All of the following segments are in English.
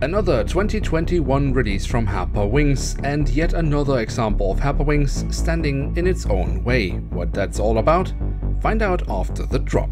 Another 2021 release from Herpa Wings, and yet another example of Herpa Wings standing in its own way. What that's all about? Find out after the drop.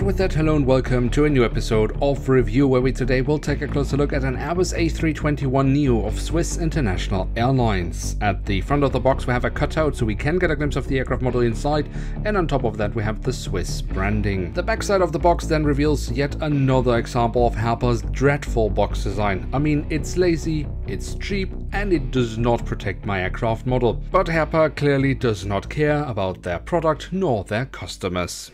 With that, hello and welcome to a new episode of Review, where we today will take a closer look at an Airbus A321NEO of Swiss International Airlines. At the front of the box we have a cutout so we can get a glimpse of the aircraft model inside, and on top of that we have the Swiss branding. The backside of the box then reveals yet another example of Herpa's dreadful box design. I mean, it's lazy, it's cheap, and it does not protect my aircraft model. But Herpa clearly does not care about their product nor their customers.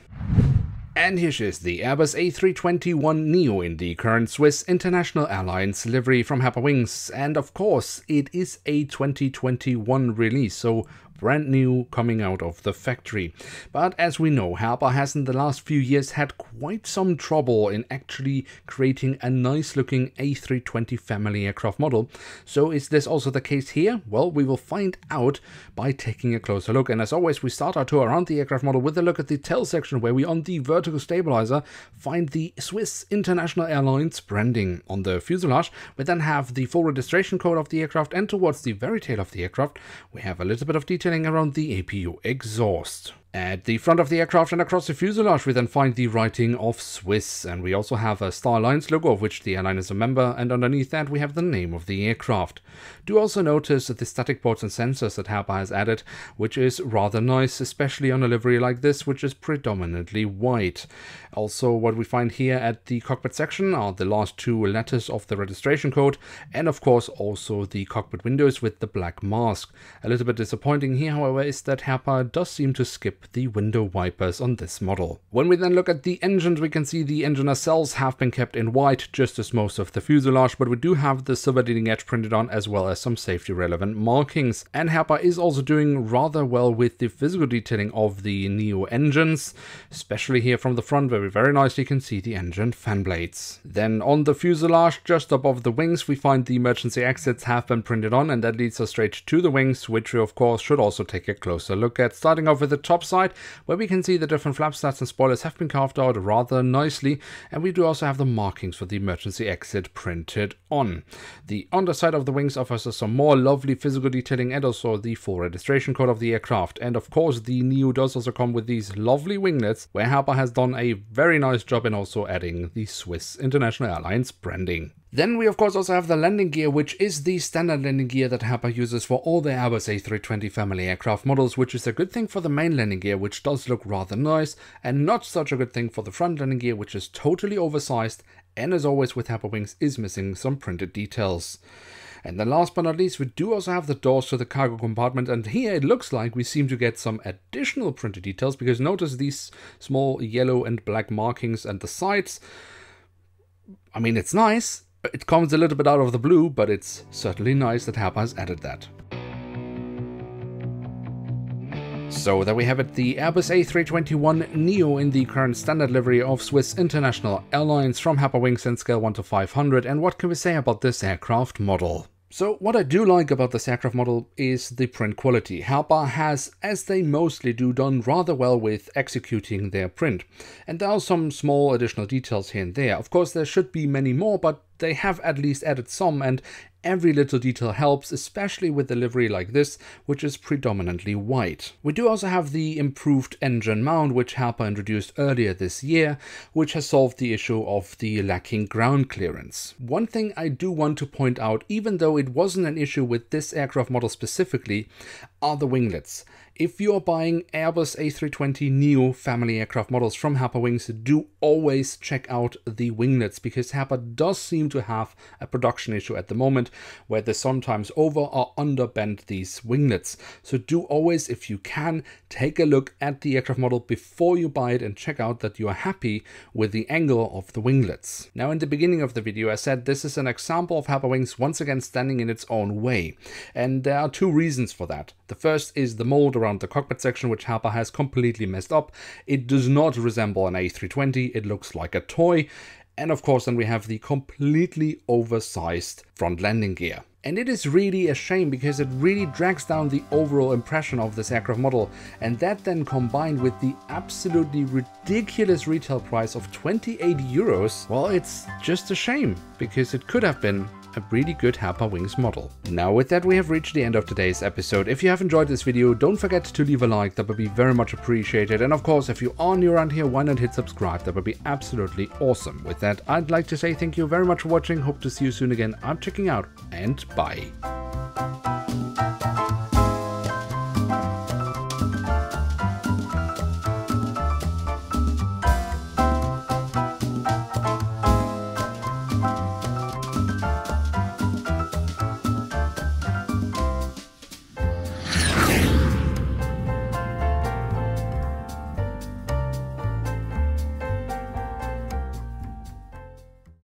And here she is, the Airbus A321NEO in the current Swiss International Airlines livery from Herpa Wings. And of course, it is a 2021 release, so brand new, coming out of the factory. But as we know, Herpa has in the last few years had quite some trouble in actually creating a nice looking A320 family aircraft model. So is this also the case here? Well, we will find out by taking a closer look. And as always, we start our tour around the aircraft model with a look at the tail section, where we on the vertical stabilizer find the Swiss International Airlines branding. On the fuselage, we then have the full registration code of the aircraft, and towards the very tail of the aircraft, we have a little bit of detailing around the APU exhaust. At the front of the aircraft and across the fuselage, we then find the writing of Swiss, and we also have a Star Alliance logo of which the airline is a member, and underneath that we have the name of the aircraft. Do also notice the static ports and sensors that Herpa has added, which is rather nice, especially on a livery like this, which is predominantly white. Also, what we find here at the cockpit section are the last two letters of the registration code, and of course also the cockpit windows with the black mask. A little bit disappointing here, however, is that Herpa does seem to skip the window wipers on this model. When we then look at the engines, we can see the engine nacelles have been kept in white, just as most of the fuselage, but we do have the silver leading edge printed on, as well as some safety relevant markings. And Herpa is also doing rather well with the physical detailing of the NEO engines, especially here from the front, where we very nicely can see the engine fan blades. Then on the fuselage, just above the wings, we find the emergency exits have been printed on, and that leads us straight to the wings, which we of course should also take a closer look at. Starting off with the top side, where we can see the different flap slats and spoilers have been carved out rather nicely, and we do also have the markings for the emergency exit printed on. The underside of the wings offers us some more lovely physical detailing, and also the full registration code of the aircraft. And of course, the NEO does also come with these lovely winglets, where Herpa has done a very nice job in also adding the Swiss International Airlines branding. Then we of course also have the landing gear, which is the standard landing gear that Herpa uses for all the Airbus A320 family aircraft models, which is a good thing for the main landing gear, which does look rather nice, and not such a good thing for the front landing gear, which is totally oversized, and as always with Herpa Wings is missing some printed details. And then last but not least, we do also have the doors to the cargo compartment, and here it looks like we seem to get some additional printed details, because notice these small yellow and black markings and the sides. I mean, it's nice. It comes a little bit out of the blue, but it's certainly nice that Herpa has added that. So there we have it, the Airbus A321NEO in the current standard livery of Swiss International Airlines from Herpa Wings in scale 1 to 500. And what can we say about this aircraft model? So what I do like about this aircraft model is the print quality. Herpa has, as they mostly do, done rather well with executing their print. And there are some small additional details here and there. Of course, there should be many more, but they have at least added some, and every little detail helps, especially with a livery like this, which is predominantly white. We do also have the improved engine mount, which Herpa introduced earlier this year, which has solved the issue of the lacking ground clearance. One thing I do want to point out, even though it wasn't an issue with this aircraft model specifically, are the winglets. If you're buying Airbus A320NEO family aircraft models from Herpa Wings, do always check out the winglets, because Herpa does seem to have a production issue at the moment where they sometimes over or under bend these winglets. So do always, if you can, take a look at the aircraft model before you buy it and check out that you are happy with the angle of the winglets. Now, in the beginning of the video I said this is an example of Herpa Wings once again standing in its own way, and there are two reasons for that. The first is the mold around the cockpit section, which Herpa has completely messed up. It does not resemble an A320, it looks like a toy. And of course then we have the completely oversized front landing gear. And it is really a shame because it really drags down the overall impression of this aircraft model, and that then combined with the absolutely ridiculous retail price of 28 euros, well, it's just a shame because it could have been a really good Herpa Wings model. Now with that, we have reached the end of today's episode. If you have enjoyed this video, don't forget to leave a like, that would be very much appreciated. And of course, if you are new around here, why not hit subscribe, that would be absolutely awesome. With that, I'd like to say thank you very much for watching, hope to see you soon again. I'm checking out, and bye.